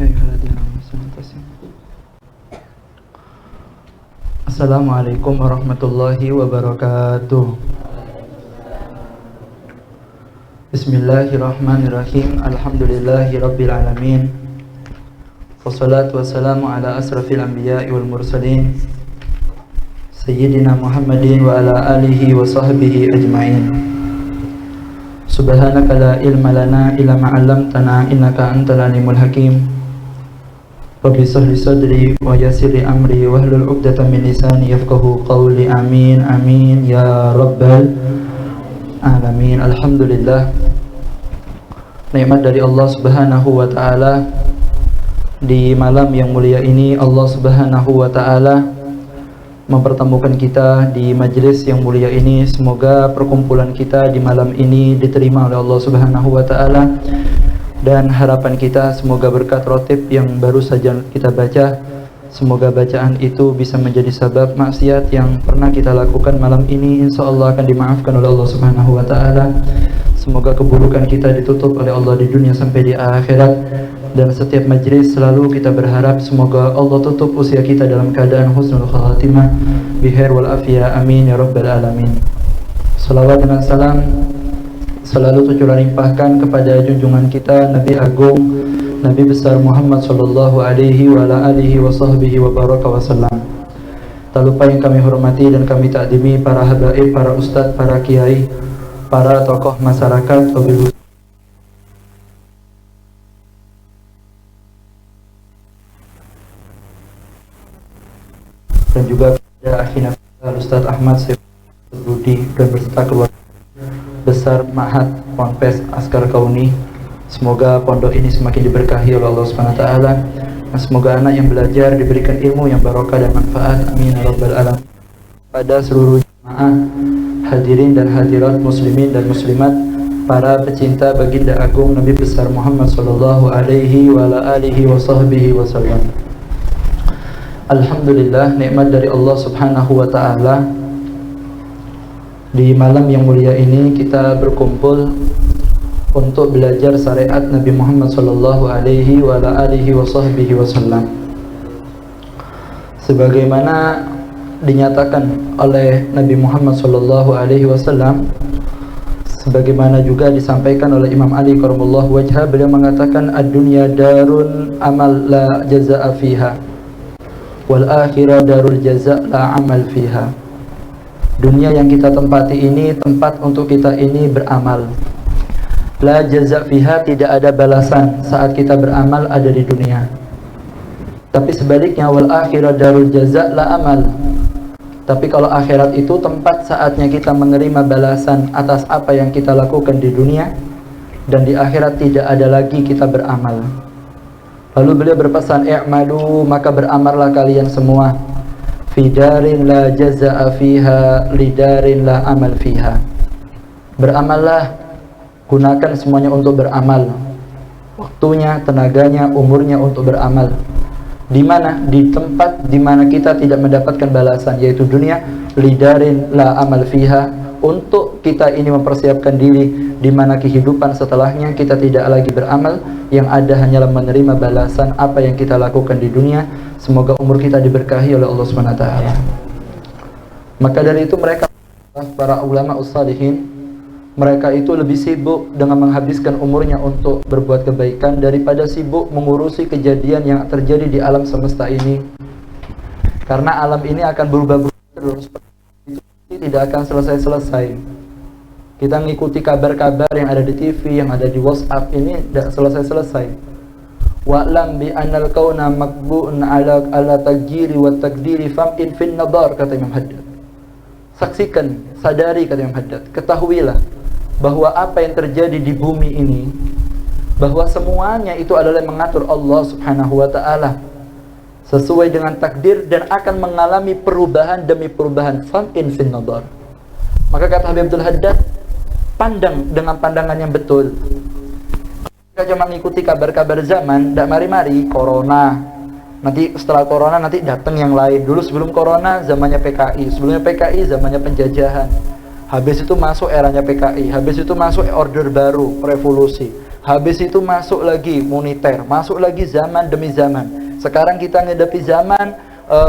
Ya ayyuhalladzina amanu sallu taslima. Assalamualaikum warahmatullahi wabarakatuh. Bismillahirrahmanirrahim. Alhamdulillahi rabbil alamin. Wassalatu wassalamu ala asrafil anbiya'i wal mursalin Sayyidina Muhammadin wa ala alihi wa sahbihi ajma'in. Subhanaka la ilma lana illa ma 'allamtana innaka antal alimul hakim. Rabbi shrah li sadri wa yassir li amri wahlul 'uqdatam min lisani yafqahu qawli. Amin amin ya rabbal alamin. Alhamdulillah, nikmat dari Allah Subhanahu wa taala. Di malam yang mulia ini Allah Subhanahu wa taala mempertemukan kita di majelis yang mulia ini. Semoga perkumpulan kita di malam ini diterima oleh Allah Subhanahu wa taala, dan harapan kita semoga berkat rotib yang baru saja kita baca, semoga bacaan itu bisa menjadi sebab maksiat yang pernah kita lakukan malam ini insyaallah akan dimaafkan oleh Allah Subhanahu wa taala. Semoga keburukan kita ditutup oleh Allah di dunia sampai di akhirat. Dan setiap majlis selalu kita berharap semoga Allah tutup usia kita dalam keadaan husnul khatimah bihair wal afiyah. Amin ya rabbal alamin. Salawat dan salam selalu tercurah limpahkan kepada junjungan kita Nabi Agung, Nabi besar Muhammad sallallahu alaihi wa ala alihi wa sahbihi wa baraka wa sallam. Tak lupa yang kami hormati dan kami takdimi para habaib, para ustadz, para kiai, para tokoh masyarakat, dan juga kepada akhina Ustaz Ahmad Syekh Rudi dan beserta keluarga besar Ma'had Ponpes Askar Kauni. Semoga pondok ini semakin diberkahi oleh Allah Subhanahu wa taala. Semoga anak yang belajar diberikan ilmu yang barokah dan manfaat. Amin ya rabbal alamin. Pada seluruh jemaah hadirin dan hadirat, muslimin dan muslimat, para pecinta baginda agung Nabi besar Muhammad sallallahu alaihi wa ala alihi wa sahbihi wasallam. Alhamdulillah, nikmat dari Allah Subhanahu wa taala. Di malam yang mulia ini kita berkumpul untuk belajar syariat Nabi Muhammad sallallahu alaihi wa ala alihi wa sahbihi wasallam. Sebagaimana dinyatakan oleh Nabi Muhammad sallallahu alaihi wasallam, sebagaimana juga disampaikan oleh Imam Ali karramallahu wajhah, beliau mengatakan ad-dunya darun amal la jazaa'a fiha wal akhirah darul jaza' la amal fiha. Dunia yang kita tempati ini tempat untuk kita ini beramal. La jaza' fiha, tidak ada balasan saat kita beramal ada di dunia. Tapi sebaliknya wal akhirah darul jaza' la amal. Tapi kalau akhirat itu tempat saatnya kita menerima balasan atas apa yang kita lakukan di dunia, dan di akhirat tidak ada lagi kita beramal. Lalu beliau berpesan, i'malu, maka beramallah kalian semua, fi darin la jazaa'a fiha lidarin la amal fiha. Beramallah, gunakan semuanya untuk beramal, waktunya, tenaganya, umurnya untuk beramal. Di mana? Di tempat di mana kita tidak mendapatkan balasan, yaitu dunia. Lidarin la amal fiha, untuk kita ini mempersiapkan diri di mana kehidupan setelahnya kita tidak lagi beramal, yang ada hanyalah menerima balasan apa yang kita lakukan di dunia. Semoga umur kita diberkahi oleh Allah Subhanahu wa taala. Maka dari itu mereka, para ulama ussalihin, mereka itu lebih sibuk dengan menghabiskan umurnya untuk berbuat kebaikan daripada sibuk mengurusi kejadian yang terjadi di alam semesta ini. Karena alam ini akan berubah-ubah terus, itu tidak akan selesai-selesai. Kita mengikuti kabar-kabar yang ada di TV, yang ada di WhatsApp, ini tidak selesai-selesai. Wa'lam bi annal kauna makbu'un ala tagjiri wa takdiri fam'in fin nadar, kata Imam Haddad. Saksikan, sadari, kata Imam Haddad, ketahuilah bahwa apa yang terjadi di bumi ini, bahwa semuanya itu adalah mengatur Allah Subhanahu wa taala sesuai dengan takdir dan akan mengalami perubahan demi perubahan. Fam'in fin nadar. Maka kata Habib Abdul Haddad, pandang dengan pandangan yang betul. Kita cuma mengikuti kabar-kabar zaman, tidak mari-mari corona. Nanti setelah corona nanti datang yang lain. Dulu sebelum corona zamannya PKI, sebelumnya PKI zamannya penjajahan. Habis itu masuk eranya PKI, habis itu masuk order baru, revolusi. Habis itu masuk lagi moneter, masuk lagi zaman demi zaman. Sekarang kita menghadapi zaman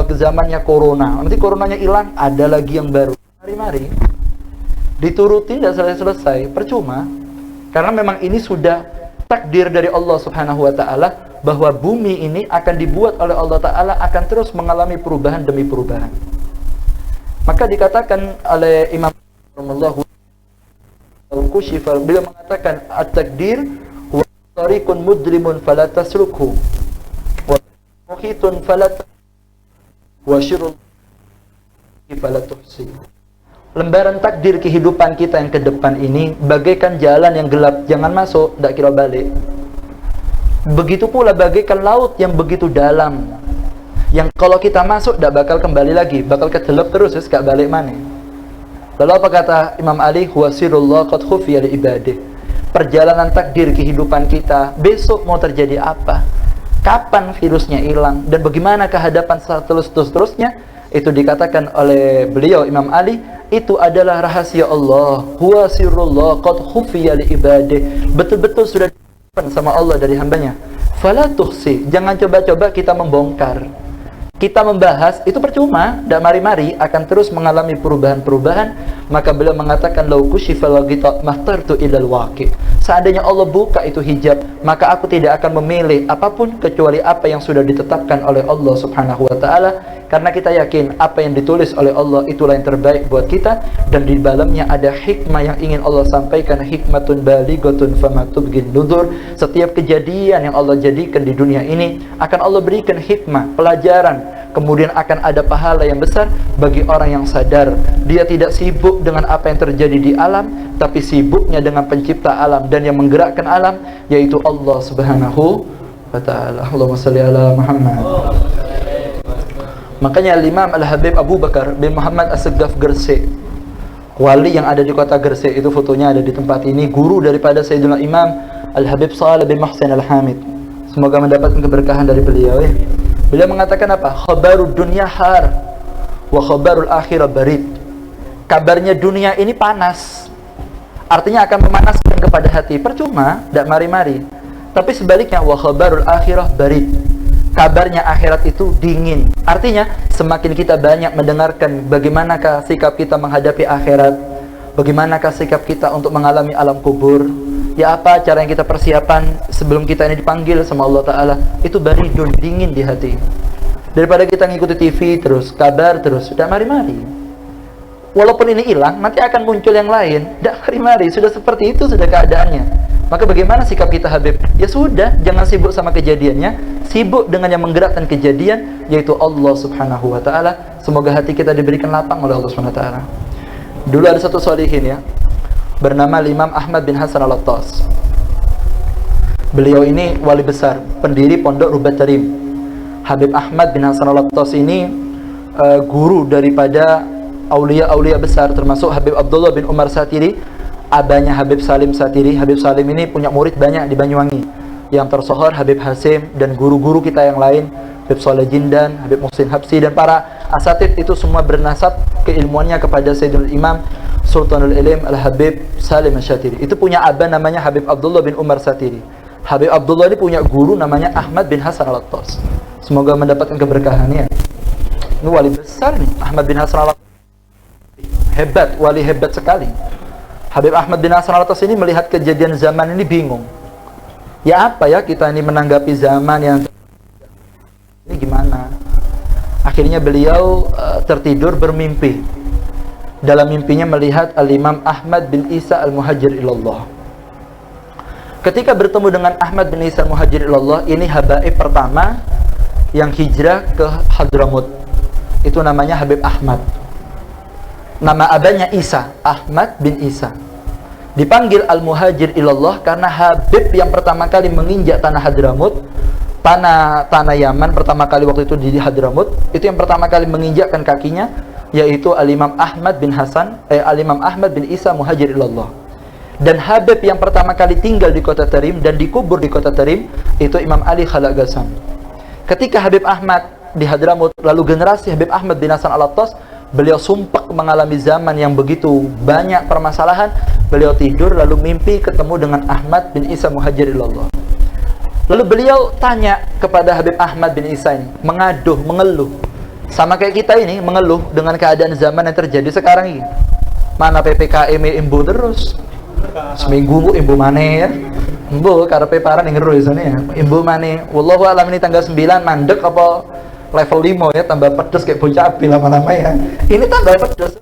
ke zamannya corona. Nanti coronanya hilang, ada lagi yang baru. Mari-mari dituruti tidak selesai-selesai, percuma. Karena memang ini sudah takdir dari Allah Subhanahu wa taala bahwa bumi ini akan dibuat oleh Allah taala akan terus mengalami perubahan demi perubahan. Maka dikatakan oleh Imam Al-Kushifa, beliau mengatakan at-takdir wa tariqun mudrimun fala tasluku wa muhitun fala wa syirul fala tuhsi. Lembaran takdir kehidupan kita yang ke depan ini bagaikan jalan yang gelap, jangan masuk, tidak kira balik. Begitu pula bagaikan laut yang begitu dalam, yang kalau kita masuk tidak bakal kembali lagi, bakal kedelep terus, gak balik mana. Lalu apa kata Imam Ali? Huwa sirrullah qad khufiya li ibadih. Perjalanan takdir kehidupan kita, besok mau terjadi apa? Kapan virusnya hilang? Dan bagaimana kehadapan seterusnya? Itu dikatakan oleh beliau Imam Ali, itu adalah rahasia Allah. Huwa sirrullah qad khufiya li ibadih. Betul-betul sudah disimpan sama Allah dari hambanya. Fala tuhsi. Jangan coba-coba kita membongkar. Kita membahas, itu percuma, tidak mari-mari, akan terus mengalami perubahan-perubahan. Maka beliau mengatakan, lau kushifal ghita mahtartu ilal waqi. Seandainya Allah buka itu hijab, maka aku tidak akan memilih apapun kecuali apa yang sudah ditetapkan oleh Allah Subhanahu wa taala. Karena kita yakin apa yang ditulis oleh Allah itulah yang terbaik buat kita, dan di dalamnya ada hikmah yang ingin Allah sampaikan, hikmatun balighatun famatubgin nudur. Setiap kejadian yang Allah jadikan di dunia ini akan Allah berikan hikmah, pelajaran, kemudian akan ada pahala yang besar bagi orang yang sadar. Dia tidak sibuk dengan apa yang terjadi di alam, tapi sibuknya dengan pencipta alam dan yang menggerakkan alam, yaitu Allah Subhanahu wa ta'ala. Allahumma salli ala Muhammad. Makanya Imam Al-Habib Abu Bakar bin Muhammad As-Segaf Gresik, wali yang ada di kota Gresik, itu fotonya ada di tempat ini, guru daripada Sayyidina Imam Al-Habib Salih bin Muhsin Al-Hamid. Semoga mendapatkan keberkahan dari beliau ya. Beliau mengatakan apa? Khabarud dunya har wa khabarul akhirah barid. Kabarnya dunia ini panas, artinya akan memanaskan kepada hati. Percuma, tidak mari-mari. Tapi sebaliknya, wa khabarul akhirah barid. Kabarnya akhirat itu dingin. Artinya, semakin kita banyak mendengarkan bagaimanakah sikap kita menghadapi akhirat, bagaimanakah sikap kita untuk mengalami alam kubur, ya apa cara yang kita persiapan sebelum kita ini dipanggil sama Allah Ta'ala, itu baridun, dingin di hati. Daripada kita ngikuti TV terus, kabar terus, tidak mari-mari. Walaupun ini hilang, nanti akan muncul yang lain. Tidak mari-mari, sudah seperti itu sudah keadaannya. Maka bagaimana sikap kita, Habib? Ya sudah, jangan sibuk sama kejadiannya, sibuk dengan yang menggerakkan kejadian, yaitu Allah Subhanahu wa ta'ala. Semoga hati kita diberikan lapang oleh Allah Subhanahu wa ta'ala. Dulu ada satu sholihin ya, bernama Imam Ahmad bin Hasan Al-Attas. Beliau ini wali besar, pendiri Pondok Rubat Tarim. Habib Ahmad bin Hasan Al-Attas ini guru daripada aulia-aulia besar, termasuk Habib Abdullah bin Umar Satiri, abahnya Habib Salim Satiri. Habib Salim ini punya murid banyak di Banyuwangi. Yang tersohor Habib Hasim dan guru-guru kita yang lain, Habib Soleh Jindan, Habib Muhsin Habsi, dan para asatid itu semua bernasab keilmuannya kepada Sayyidul Imam Sultanul Ilim Al-Habib Salim Satiri. Itu punya abah namanya Habib Abdullah bin Umar Satiri. Habib Abdullah ini punya guru namanya Ahmad bin Hasan Al-Attas. Semoga mendapatkan keberkahannya. Ini wali besar nih, Ahmad bin Hasan Al-Attas. Hebat, wali hebat sekali. Habib Ahmad bin Hasan Al-Attas ini melihat kejadian zaman ini bingung. Ya apa ya kita ini menanggapi zaman yang ini gimana? Akhirnya beliau tertidur bermimpi. Dalam mimpinya melihat Al-Imam Ahmad bin Isa Al-Muhajir Ilallah. Ketika bertemu dengan Ahmad bin Isa Al-Muhajir Ilallah, ini habaib pertama yang hijrah ke Hadramut. Itu namanya Habib Ahmad. Nama abahnya Isa, Ahmad bin Isa. Dipanggil Al-Muhajir Ilallah karena Habib yang pertama kali menginjak tanah Hadramut, tanah Yaman pertama kali waktu itu di Hadramut, itu yang pertama kali menginjakkan kakinya, yaitu Al-Imam Ahmad bin Al-Imam Ahmad bin Isa Muhajir Ilallah. Dan Habib yang pertama kali tinggal di kota Tarim dan dikubur di kota Tarim, itu Imam Ali Khalaq Ghassan. Ketika Habib Ahmad di Hadramut, lalu generasi Habib Ahmad bin Hasan Al-Attas beliau sumpah mengalami zaman yang begitu banyak permasalahan. Beliau tidur lalu mimpi ketemu dengan Ahmad bin Isa Muhajir ilallah. Lalu beliau tanya kepada Habib Ahmad bin Isa ini, mengaduh, mengeluh. Sama kayak kita ini, mengeluh dengan keadaan zaman yang terjadi sekarang ini. Mana PPKM imbu terus. Seminggu imbu maneh ya. Imbu karepe parah ning ngero isone ya. Imbu maneh. Wallahu alam ini tanggal 9 mandek apa level 5 ya, tambah pedes kayak bocah api lama-lama ya. Ini tambah pedes.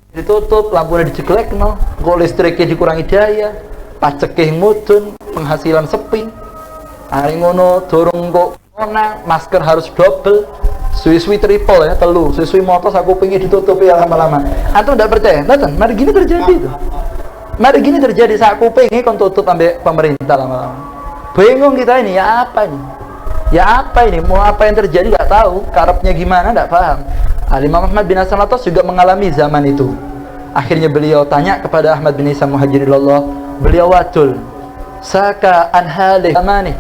Ditutup, lampunya dijeglek no, kok listriknya dikurangi daya, pajaknya mudun, penghasilan sepi. Hari ngono dorong kok ona, masker harus double, suwi-suwi triple ya, telu, suwi-suwi motos aku pengen ditutup ya lama-lama. Antum tidak percaya? Nonton, mari gini terjadi itu. Mari gini terjadi, saat aku pengen kon tutup sampai pemerintah lama-lama. Bingung kita ini, ya apa ini? Ya apa ini? Mau apa yang terjadi nggak tahu, karepnya gimana nggak paham. Imam Ahmad bin Hasan Al-Attas juga mengalami zaman itu. Akhirnya beliau tanya kepada Ahmad bin Isa Muhajir ilallah, beliau wadul saka an halih amani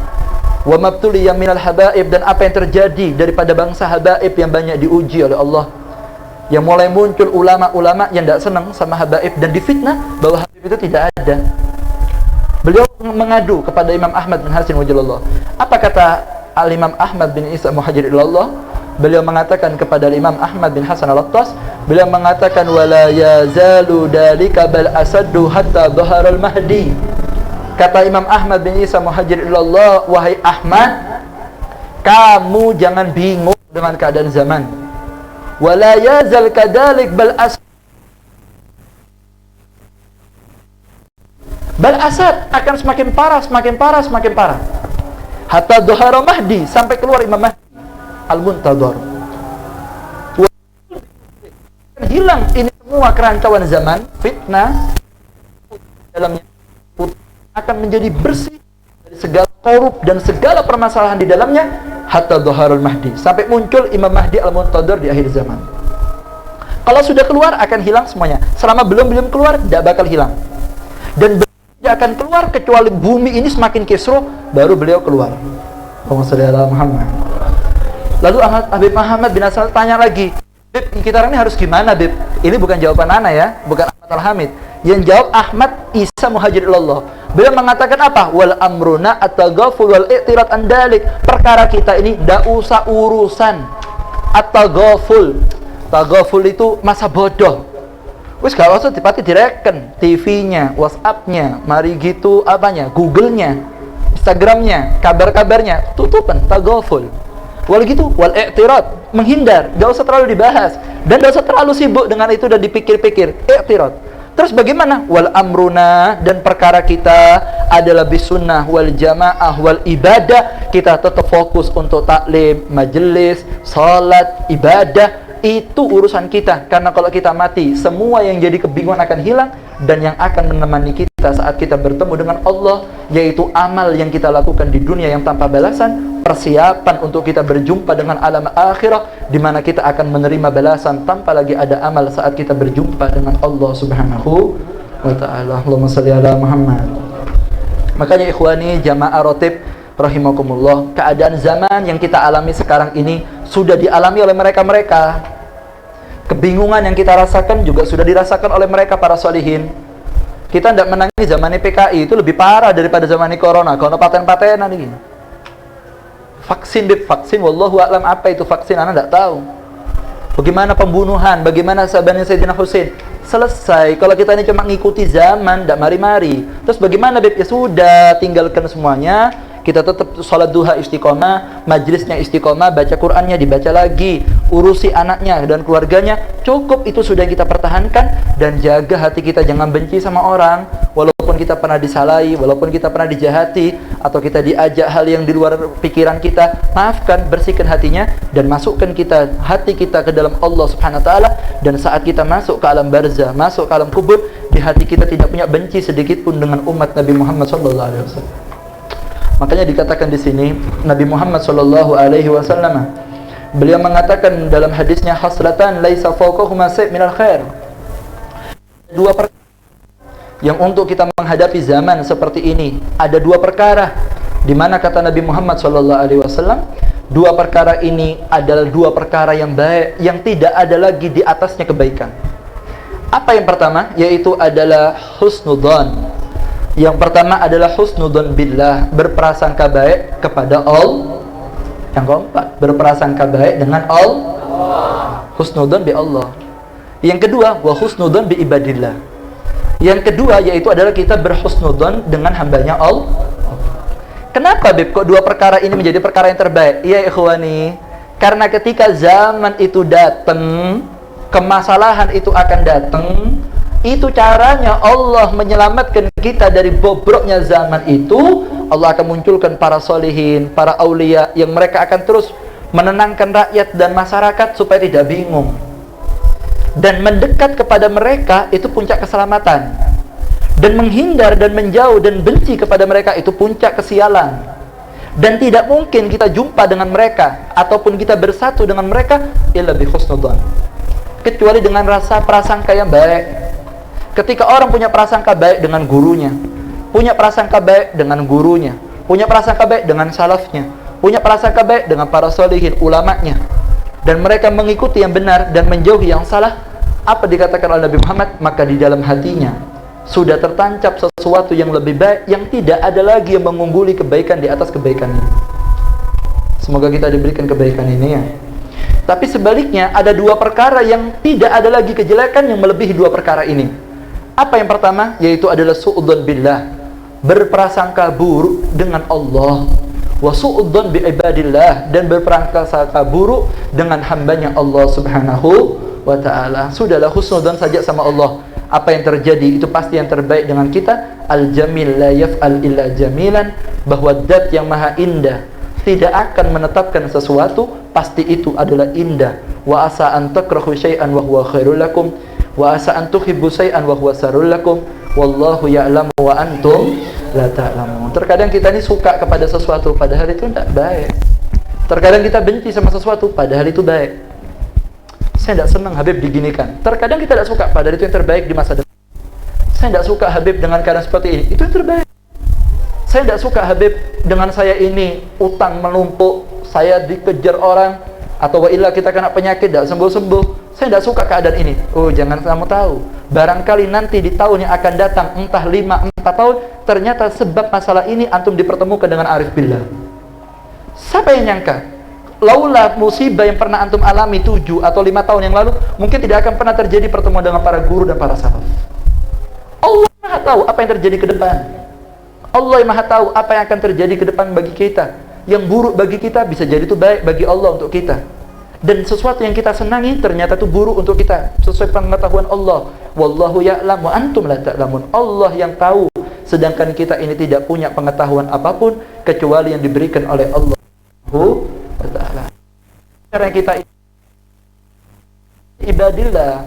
wa mabtuliya minal habaib, dan apa yang terjadi daripada bangsa habaib yang banyak diuji oleh Allah, yang mulai muncul ulama-ulama yang tidak senang sama habaib dan difitnah bahwa habaib itu tidak ada. Beliau mengadu kepada Imam Ahmad bin Hasan wajallallah. Apa kata Al-Imam Ahmad bin Isa Muhajir ilallah? Beliau mengatakan kepada Imam Ahmad bin Hasan Al-Attas, beliau mengatakan wala yazalu dalika bal asaddu hatta dhaharal mahdi. Kata Imam Ahmad bin Isa Muhajir ilallah, wahai Ahmad, kamu jangan bingung dengan keadaan zaman. Wala yazal kadalik bal asad akan semakin parah, semakin parah, semakin parah. Hatta dhaharal mahdi, sampai keluar Imam Mahdi Al-Muntadhar. Hilang ini semua kerancauan zaman, fitnah dalamnya akan menjadi bersih dari segala korup dan segala permasalahan di dalamnya, hatta dhaharul mahdi, sampai muncul Imam Mahdi Al-Muntadhar di akhir zaman. Kalau sudah keluar akan hilang semuanya. Selama belum keluar tidak bakal hilang. Dan tidak akan keluar kecuali bumi ini semakin kisruh baru beliau keluar. Allahumma shalli ala Muhammad. Lalu Habib Muhammad bin Hasan tanya lagi, Bib, kita ini harus gimana, Bib? Ini bukan jawaban ana ya, bukan Ahmad Al-Hamid. Yang jawab Ahmad Isa Muhajir ilallah. Beliau mengatakan apa? Wal amruna at-taghaful wal i'tirad an dalik. Perkara kita ini ndak usah urusan at-taghaful. Taghaful itu masa bodoh. Wis gak usah dipati direken TV-nya, WhatsApp-nya, mari gitu apanya? Google-nya, Instagram-nya, kabar-kabarnya, tutupan taghaful. Wal gitu, wal i'tirad, menghindar, gak usah terlalu dibahas dan gak usah terlalu sibuk dengan itu dan dipikir-pikir. I'tirad. Terus bagaimana? Wal amruna, dan perkara kita adalah bisunnah wal jamaah wal ibadah. Kita tetap fokus untuk taklim, majelis, salat, ibadah. Itu urusan kita, karena kalau kita mati, semua yang jadi kebingungan akan hilang, dan yang akan menemani kita saat kita bertemu dengan Allah, yaitu amal yang kita lakukan di dunia yang tanpa balasan, persiapan untuk kita berjumpa dengan alam akhirah, di mana kita akan menerima balasan tanpa lagi ada amal saat kita berjumpa dengan Allah Subhanahu wa ta'ala. Allahumma shalli ala Muhammad. Makanya ikhwani jamaah rotib rahimakumullah, keadaan zaman yang kita alami sekarang ini sudah dialami oleh mereka-mereka. Kebingungan yang kita rasakan juga sudah dirasakan oleh mereka para solihin. Kita tidak menangis zaman PKI itu lebih parah daripada zaman corona. Kalau paten-patenan ini. Vaksin, wallahu a'lam apa itu vaksin, anda tidak tahu. Bagaimana pembunuhan, bagaimana sahabatnya Sayyidina Husain. Selesai. Kalau kita ini cuma ngikuti zaman, tidak mari-mari. Terus bagaimana, Beb? Ya sudah, tinggalkan semuanya. Kita tetap sholat duha istiqomah, majlisnya istiqomah, baca Qur'annya dibaca lagi, urusi anaknya dan keluarganya. Cukup itu sudah kita pertahankan, dan jaga hati kita jangan benci sama orang. Walaupun kita pernah disalahi, walaupun kita pernah dijahati, atau kita diajak hal yang di luar pikiran kita, maafkan, bersihkan hatinya, dan masukkan hati kita ke dalam Allah Subhanahu wa ta'ala. Dan saat kita masuk ke alam barzah, masuk ke alam kubur, di hati kita tidak punya benci sedikit pun dengan umat Nabi Muhammad SAW. Makanya dikatakan di sini Nabi Muhammad sallallahu alaihi wasallam, beliau mengatakan dalam hadisnya, haslatan laisa fawqahuma sayy' minal khair. Dua perkara yang untuk kita menghadapi zaman seperti ini, ada dua perkara di mana kata Nabi Muhammad sallallahu alaihi wasallam, Dua perkara ini adalah dua perkara yang baik, yang tidak ada lagi di atasnya kebaikan. Apa yang pertama? Yaitu adalah husnudzon. Yang pertama adalah husnudzon billah, berprasangka baik kepada Allah. Yang keempat, berprasangka baik dengan Allah. Husnudzon bi Allah. Yang kedua, wa husnudzon bi ibadillah. Yang kedua yaitu adalah kita berhusnudzon dengan hambanya Allah. Kenapa Beb kok dua perkara ini menjadi perkara yang terbaik? Ya ikhwani, karena ketika zaman itu datang, kemasalahan itu akan datang, itu caranya Allah menyelamatkan kita dari bobroknya zaman itu. Allah akan munculkan para solihin, para aulia yang mereka akan terus menenangkan rakyat dan masyarakat supaya tidak bingung. Dan mendekat kepada mereka itu puncak keselamatan. Dan menghindar dan menjauh dan benci kepada mereka itu puncak kesialan. Dan tidak mungkin kita jumpa dengan mereka ataupun kita bersatu dengan mereka illa bi husnudzon, kecuali dengan rasa prasangka yang baik. Ketika orang punya prasangka baik dengan gurunya, punya prasangka baik dengan gurunya, punya prasangka baik dengan salafnya, punya prasangka baik dengan para solihin, ulamanya, dan mereka mengikuti yang benar dan menjauhi yang salah, apa dikatakan oleh Nabi Muhammad? Maka di dalam hatinya sudah tertancap sesuatu yang lebih baik, yang tidak ada lagi yang mengungguli kebaikan di atas kebaikan ini. Semoga kita diberikan kebaikan ini ya. Tapi sebaliknya ada dua perkara yang tidak ada lagi kejelekan yang melebihi dua perkara ini. Apa yang pertama? Yaitu adalah su'udzon billah, berprasangka buruk dengan Allah. Wa su'udzon bi ibadillah, dan berprasangka buruk dengan hambanya Allah subhanahu wa ta'ala. Sudahlah husnudzon saja sama Allah. Apa yang terjadi itu pasti yang terbaik dengan kita. Al-jamil la yaf'al illa jamilan, bahwa zat yang maha indah tidak akan menetapkan sesuatu pasti itu adalah indah. Wa asa an takrahu syai'an wa huwa khairul lakum, wa asa an tuhibbu syai'an wa huwa sarul lakum, wallahu ya'lamu wa antum la ta'lamun. Terkadang kita ini suka kepada sesuatu padahal itu tidak baik. Terkadang kita benci sama sesuatu padahal itu baik. Saya tidak senang Habib diginikan. Terkadang kita tidak suka, padahal itu yang terbaik di masa depan. Saya tidak suka Habib dengan keadaan seperti ini, itu yang terbaik. Saya tidak suka Habib dengan saya ini utang menumpuk, saya dikejar orang, atau wa illa kita kena penyakit tidak sembuh-sembuh. Saya tidak suka keadaan ini. Oh, jangan kamu tahu, barangkali nanti di tahun yang akan datang, entah 5, 4 tahun, ternyata sebab masalah ini antum dipertemukan dengan arif billah. Siapa yang nyangka? Laulah musibah yang pernah antum alami 7 atau 5 tahun yang lalu, mungkin tidak akan pernah terjadi pertemuan dengan para guru dan para salaf. Allah Maha tahu apa yang terjadi ke depan. Allah yang Maha tahu apa yang akan terjadi ke depan bagi kita. Yang buruk bagi kita bisa jadi itu baik bagi Allah untuk kita. Dan sesuatu yang kita senangi ternyata itu buruk untuk kita, sesuai pengetahuan Allah. Wallahu ya'lam wa antum la ta'lamun. Allah yang tahu, sedangkan kita ini tidak punya pengetahuan apapun kecuali yang diberikan oleh Allah wa ta'ala. Cara kita ibadillah,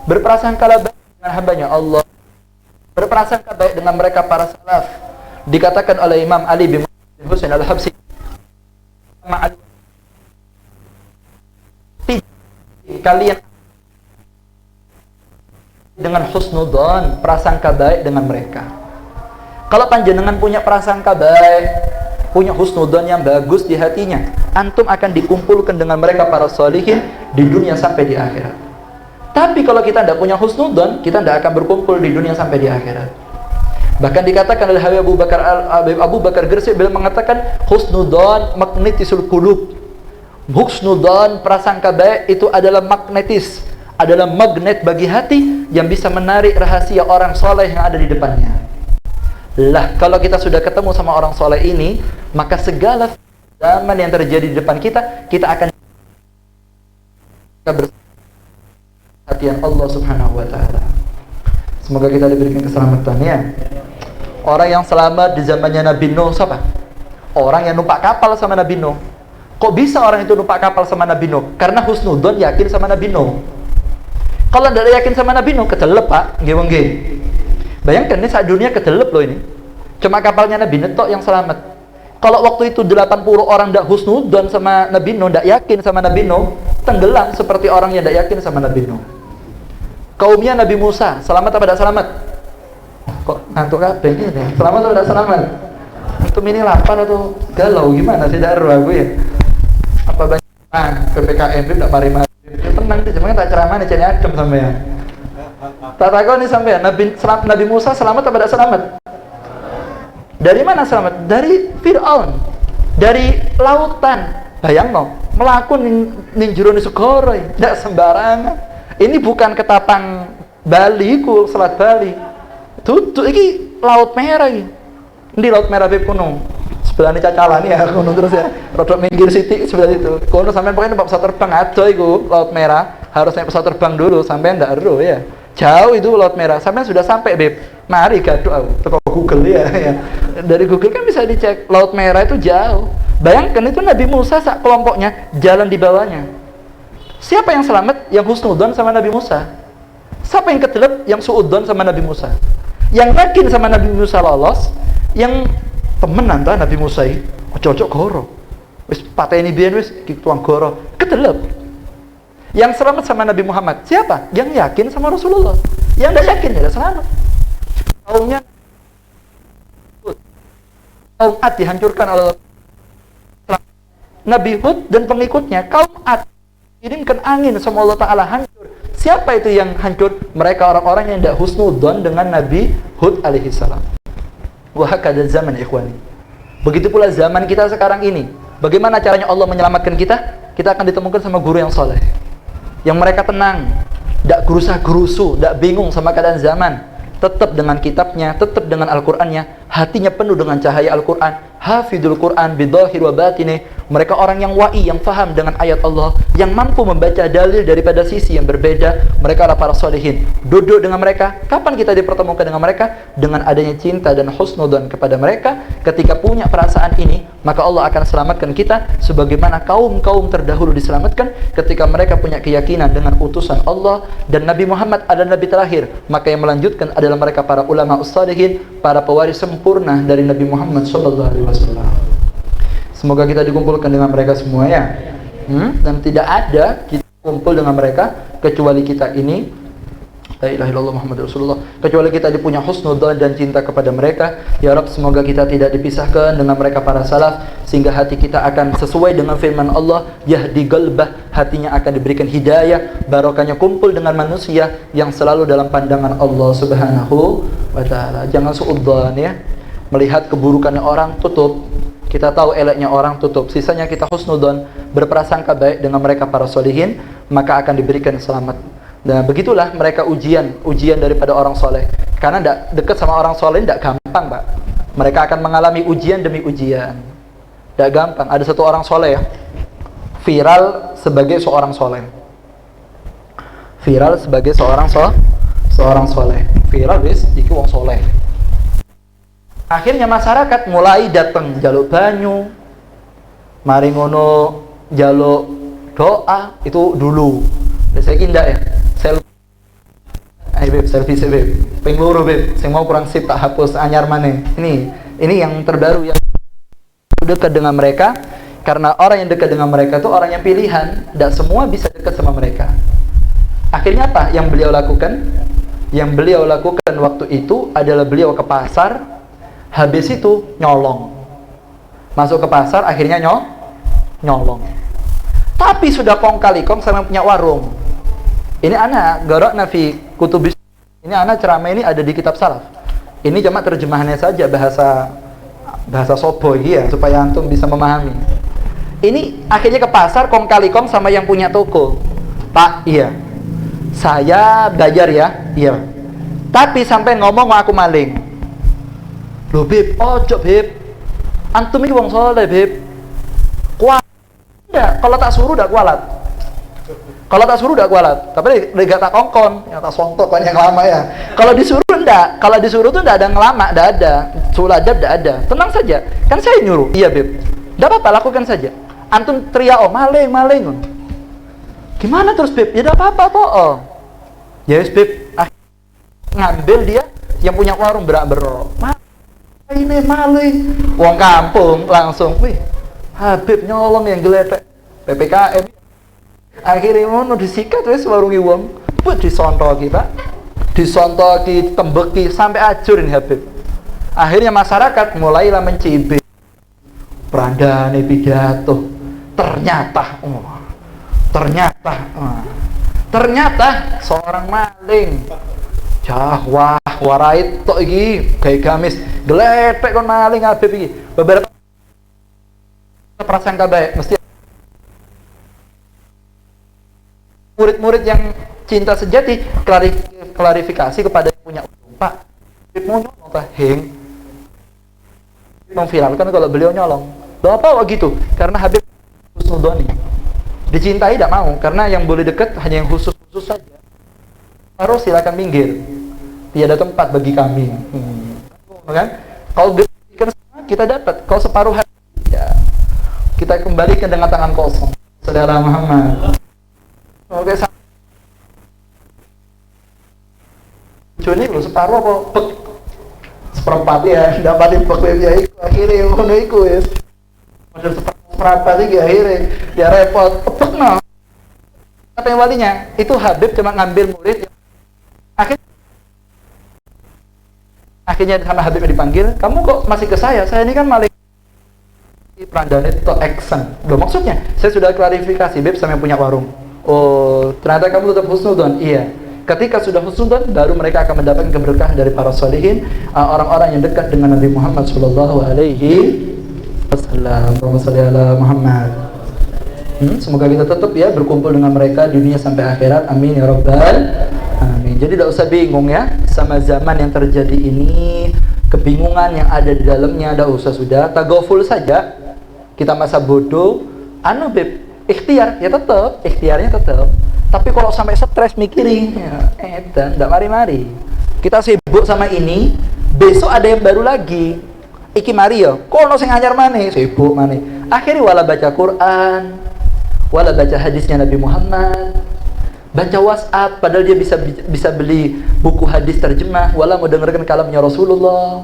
berprasangka baik dengan hambanya Allah, berprasangka baik dengan mereka para salaf. Dikatakan oleh Imam Ali bin Husain al-Habsyi, kalian dengan husnudzon, prasangka baik dengan mereka. Kalau panjenengan punya prasangka baik, punya husnudzon yang bagus di hatinya, antum akan dikumpulkan dengan mereka para sholihin di dunia sampai di akhirat. Tapi kalau kita tidak punya husnudzon, kita tidak akan berkumpul di dunia sampai di akhirat. Bahkan dikatakan oleh Habib Abu Bakar Gresik, beliau mengatakan husnudzon magnetisul qulub. Husnudzon, prasangka baik itu adalah magnetis, adalah magnet bagi hati yang bisa menarik rahasia orang soleh yang ada di depannya. Lah, kalau kita sudah ketemu sama orang soleh ini, maka segala zaman yang terjadi di depan kita, kita akan perhatian Allah subhanahu wa ta'ala. Semoga kita diberikan keselamatan ya. Orang yang selamat di zamannya Nabi Nuh siapa? Orang yang numpak kapal sama Nabi Nuh. Kok bisa orang itu numpak kapal sama Nabi Nuh? Karena husnudzon, yakin sama Nabi Nuh. Kalau tidak yakin sama Nabi Nuh, ketelep pak, nggih. Bayangkan ini saat dunia ketelep loh ini. Cuma kapalnya Nabi Nuh tok yang selamat. Kalau waktu itu 80 orang tidak husnudzon sama Nabi Nuh, tidak yakin sama Nabi Nuh, tenggelam seperti orang yang tidak yakin sama Nabi Nuh. Kaumnya Nabi Musa, selamat apa tidak selamat? Kok ngantuk kabeh ini? Selamat atau tidak selamat? Antum ini lapar atau galau gimana sih daru aku ya? apa banyak PPKM itu ndak mari-mari. Tenang sih, cuman tak ceramah nih cari adem sampean. Tak takon nih sampean, Nabi Musa selamat atau tidak selamat? Dari mana selamat? Dari Fir'aun, dari lautan. Bayang no, melakukan ning jero segara, tidak sembarangan. Ini bukan ketapang Bali, ku Selat Bali. Tutu, iki Laut Merah iki. Ini Laut Merah beb kuno. Sebelah ini cacalan ya, kuno terus ya. Rodok minggir sithik sebelah itu. Kuno sampean pokoknya numpak pesawat terbang ado iku Laut Merah. Harus naik pesawat terbang dulu, sampean ndak ero ya. Jauh itu Laut Merah. Sampean sudah sampai beb. Mari gaduk aku teko Google ya. Dari Google kan bisa dicek Laut Merah itu jauh. Bayangkan itu Nabi Musa sak kelompoknya jalan di bawahnya. Siapa yang selamat? Yang husnudzon sama Nabi Musa. Siapa yang ketelep? Yang suudzon sama Nabi Musa. Yang yakin sama Nabi Musa lolos, yang temenan ta Nabi Musa iki ojo-ojo goro. Wis pateni biyen wis tuang goro, ketelep. Yang selamat sama Nabi Muhammad. Siapa? Yang yakin sama Rasulullah. Yang tidak yakin tidak selamat. Kaumnya kaum Ad dihancurkan oleh Nabi Hud dan pengikutnya. Kaum Ad kirimkan angin sama Allah Ta'ala hancur. Siapa itu yang hancur? Mereka orang-orang yang tidak husnudzon dengan Nabi Hud alaihi salam. Wa hakadha zaman ikhwani. Begitu pula zaman kita sekarang ini. Bagaimana caranya Allah menyelamatkan kita? Kita akan ditemukan sama guru yang soleh, yang mereka tenang, tidak gerusah-gerusu, tidak bingung sama keadaan zaman. Tetap dengan kitabnya, tetap dengan Al-Qur'annya, hatinya penuh dengan cahaya Al-Qur'an, hafidul Qur'an bidhahir wa batini. Mereka orang yang wa'i, yang faham dengan ayat Allah, yang mampu membaca dalil daripada sisi yang berbeda. Mereka adalah para sholihin. Duduk dengan mereka. Kapan kita dipertemukan dengan mereka? Dengan adanya cinta dan husnudzon kepada mereka. Ketika punya perasaan ini, maka Allah akan selamatkan kita sebagaimana kaum-kaum terdahulu diselamatkan ketika mereka punya keyakinan dengan utusan Allah dan Nabi Muhammad adalah Nabi terakhir. Maka yang melanjutkan adalah mereka para ulama ussalihin, para pewaris sempurna dari Nabi Muhammad SAW. Semoga kita dikumpulkan dengan mereka semua ya. Dan tidak ada kita kumpul dengan mereka kecuali kita ini la ilaha illallah Muhammad Rasulullah, kecuali kita dipunya husnudzon dan cinta kepada mereka. Ya Rabb, semoga kita tidak dipisahkan dengan mereka para salaf, sehingga hati kita akan sesuai dengan firman Allah, yahdi qalbah, hatinya akan diberikan hidayah, barokahnya kumpul dengan manusia yang selalu dalam pandangan Allah Subhanahu wa taala. Jangan suudzon ya. Melihat keburukannya orang, tutup. Kita tahu eleknya orang, tutup. Sisanya kita husnudzon, berprasangka baik dengan mereka para solihin, maka akan diberikan selamat. Dan begitulah mereka ujian daripada orang soleh. Karena tidak dekat sama orang soleh tidak gampang, Pak. Mereka akan mengalami ujian demi ujian. Tidak gampang. Ada satu orang soleh ya, viral sebagai seorang soleh. Viral sebagai seorang soleh. Viral wis, iki wong soleh. Akhirnya masyarakat mulai datang jaluk banyu, mari ngono jaluk doa, itu dulu. Saya kindak ya, selfie beb, ping loro beb, saya mau kurang sip tak hapus anyar maneh. Ini yang terbaru yang dekat dengan mereka, karena orang yang dekat dengan mereka itu orang yang pilihan, tidak semua bisa dekat sama mereka. Akhirnya apa yang beliau lakukan? Yang beliau lakukan waktu itu adalah beliau ke pasar. Habis itu nyolong. Masuk ke pasar, akhirnya nyolong. Tapi sudah kong kali kong sama punya warung. Ini anak garok nafi kutubis. Ini anak ceramah ini ada di kitab salaf. Ini cuma terjemahannya saja bahasa soboy ya, supaya antum bisa memahami. Ini akhirnya ke pasar kong kali kong sama yang punya toko. Pak, iya. Saya bayar ya. Iya. Tapi sampai ngomong aku maling. Loh beb, ojo beb, antum ini wong soleh beb. Kuat enggak, kalau tak suruh udah kualat. Kalau tak suruh udah kualat. Tapi gak tak kongkon, yang tak songkok kan yang lama ya. Kalau disuruh enggak, kalau disuruh tuh enggak ada ngelama, enggak ada. Suladab enggak ada. Tenang saja, kan saya nyuruh. Iya beb, enggak apa-apa, lakukan saja. Antum teriak, oh maling. Gimana terus beb? Ya enggak apa-apa toh. Ya yes beb, ngambil dia yang punya warung berak-berok. Ini maling, wong kampung langsung, wih, Habib nyolong yang geletek, PPKM. Akhirnya mau disikat wes warungi wong, buat disontoki Pak, disontoki, tembeki sampai acurin Habib. Akhirnya masyarakat mulailah mencibir, perandane pidato, ternyata seorang maling jahwah warait tok iki gawe gamis gletek kon maling Habib iki beberapa prasangka baik mesti murid-murid yang cinta sejati klarifikasi kepada yang punya untung. Pak, Habib mau nyolong Pak Heng memviralkan kalau beliau nyolong. Loh apa gitu? Karena Habib husnudoni dicintai tidak mau, karena yang boleh dekat hanya yang khusus-khusus saja. Harus silakan minggir, tiada tempat bagi kami. Kan? Kalau kita dapat, kalau separuh hati, ya, kita kembalikan dengan tangan kosong. Saudara Muhammad. Oke, ini lo separuh apa? Seperempat ya, dapatin peknya itu akhirnya ngono iku ya. Model seperempat iki akhirnya dia repot. Pekno. Apa yang walinya? Itu Habib cuma ngambil murid. Akhirnya sama Habib dipanggil, kamu kok masih ke saya? Saya ini kan maling Prandanet atau action. Loh maksudnya? Saya sudah klarifikasi, Beb sama yang punya warung. Oh, ternyata kamu tetap husnudon. Iya. Ketika sudah husnudon, baru mereka akan mendapatkan keberkahan dari para sholihin, orang-orang yang dekat dengan Nabi Muhammad sallallahu alaihi wasallam. Allahumma shalli ala Muhammad. Semoga kita tetap ya berkumpul dengan mereka di dunia sampai akhirat. Amin ya rabbal alamin. Jadi tidak usah bingung ya sama zaman yang terjadi ini, kebingungan yang ada di dalamnya. Tidak usah, sudah tagaful saja. Kita masa bodoh, Beb, ikhtiar ya tetap, ikhtiarnya tetap. Tapi kalau sampai stres mikirin, ya, dan tidak mari-mari. Kita sibuk sama ini, besok ada yang baru lagi. Iki mari ya, kono sing anyar maneh, sibuk maneh. Akhirnya wala baca Quran, wala baca hadisnya Nabi Muhammad, baca WhatsApp, padahal dia bisa beli buku hadis terjemah, wala mau dengarkan kalamnya Rasulullah,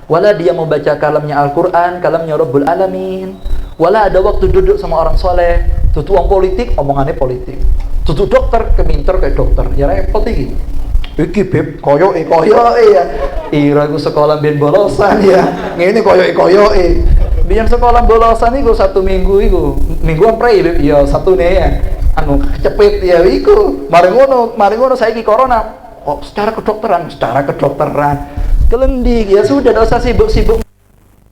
wala dia mau baca kalamnya Al-Quran, kalamnya Rabbul Alamin, wala ada waktu duduk sama orang soleh, tutu orang politik, omongannya politik, tutu dokter, keminter kayak dokter, ya repot iki. Iki Beb, koyoke ya. Ira ku sekolah ben bolosan ya. Ngene koyoke. Biyen sekolah bolosan iku Sabtu Minggu iku. Mingguan prei Beb, ya Sabtune ya. Anu cepet ya iku. Mari ngono saiki corona. Kok secara kedokteran. Kelendik ya sudah, enggak usah sibuk-sibuk.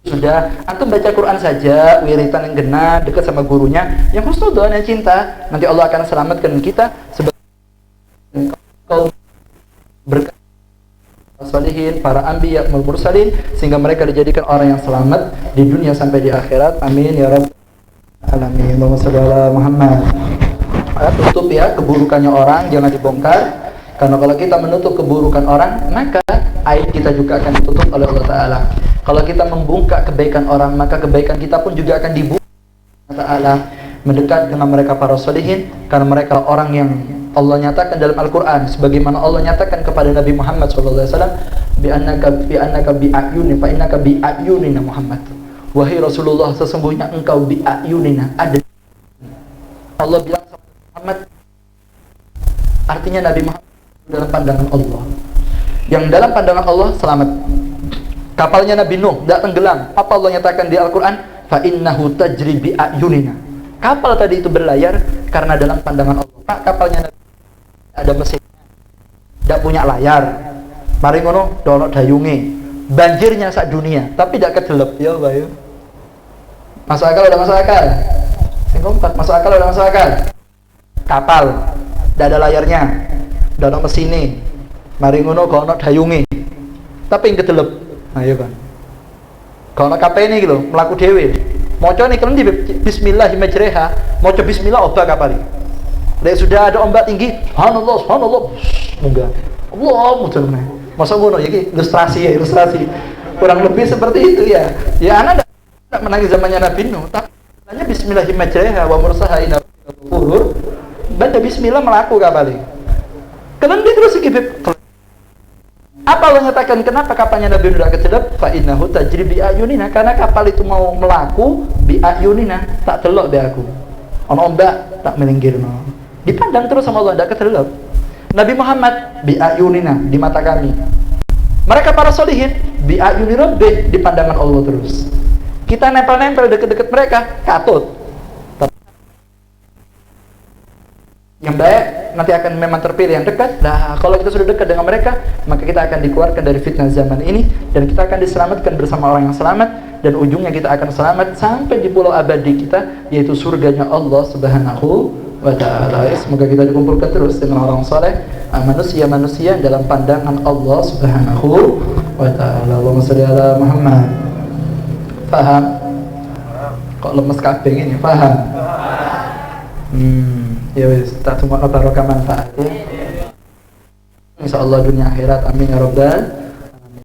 Sudah, antum baca Quran saja, wiritan yang genah, dekat sama gurunya, yang husnudon, yang cinta. Nanti Allah akan selamatkan kita sebagai kaum berkat salihin, para anbiya wal mursalin, sehingga mereka dijadikan orang yang selamat di dunia sampai di akhirat. Amin ya rabbal alamin. Allahumma shalli ala Muhammad. Tutup ya keburukannya orang, jangan dibongkar, karena kalau kita menutup keburukan orang, maka aib kita juga akan ditutup oleh Allah Ta'ala. Kalau kita membungkak kebaikan orang, maka kebaikan kita pun juga akan dibuka oleh Allah Ta'ala. Mendekat dengan mereka para sholihin, karena mereka orang yang Allah nyatakan dalam Al-Quran, sebagaimana Allah nyatakan kepada Nabi Muhammad SAW, bi'annaka bi'ayunina, fa'innaka bi'ayunina Muhammad. Wahai Rasulullah, sesungguhnya engkau bi'ayunina, ada. Allah bilang sama Muhammad, artinya Nabi Muhammad dalam pandangan Allah. Yang dalam pandangan Allah selamat. Kapalnya Nabi Nuh tidak tenggelam. Apa Allah nyatakan di Al-Quran? Fa'innahu tajri bi'ayunina. Kapal tadi itu berlayar karena dalam pandangan Allah. Pak, kapalnya Nabi ada mesinnya, tidak punya layar. Mari ngono, dono dayunge. Banjirnya sak dunia, tapi tidak kedelep ya, Bayu. Masuk akal udah masuk akal. Yang keempat, masuk akal udah masuk akal. Kapal, tidak ada layarnya, dono mesinnya. Mari ngono, dono dayunge, tapi yang kedelep. Ayo kan. Dono kapene iki lho, mlaku dhewe. Maca nih kan di Bismillahirrahmanirrahim. Maca Bismillah obat kapal. Lek sudah ada ombak tinggi, subhanallah, munggah. Allah mudah-mudahan. Masa ngono iki ilustrasi. Kurang lebih seperti itu ya. Ya anak enggak menangi zamannya Nabi Nuh, tapi hanya Bismillahirrahmanirrahim wa mursahaina qurur. Baca bismillah melaku kapal. Kalian terus iki apa Allah nyatakan kenapa kapalnya Nabi Nuh tidak kecelep? Fa innahu tajri bi ayunina, karena kapal itu mau melaku bi ayunina, tak delok be aku. Ono ombak tak melinggirno. Dipandang terus sama Allah, tidak kecelep. Nabi Muhammad bi ayunina, di mata kami. Mereka para sholihin bi ayuni rabbih, di pandangan Allah terus. Kita nempel-nempel deket-deket mereka, katut. yang baik nanti akan memang terpilih yang dekat. Nah, kalau kita sudah dekat dengan mereka, maka kita akan dikeluarkan dari fitnah zaman ini dan kita akan diselamatkan bersama orang yang selamat, dan ujungnya kita akan selamat sampai di pulau abadi kita, yaitu surganya Allah Subhanahu wa ta'ala. Semoga kita dikumpulkan terus dengan orang saleh, manusia-manusia dalam pandangan Allah Subhanahu wa ta'ala. Allahumma shalli ala Muhammad. Faham? Kok lemes kabeh ini? Faham? Ya wis, tak semua barokah manfaat ya. Insyaallah dunia akhirat, amin ya rabbal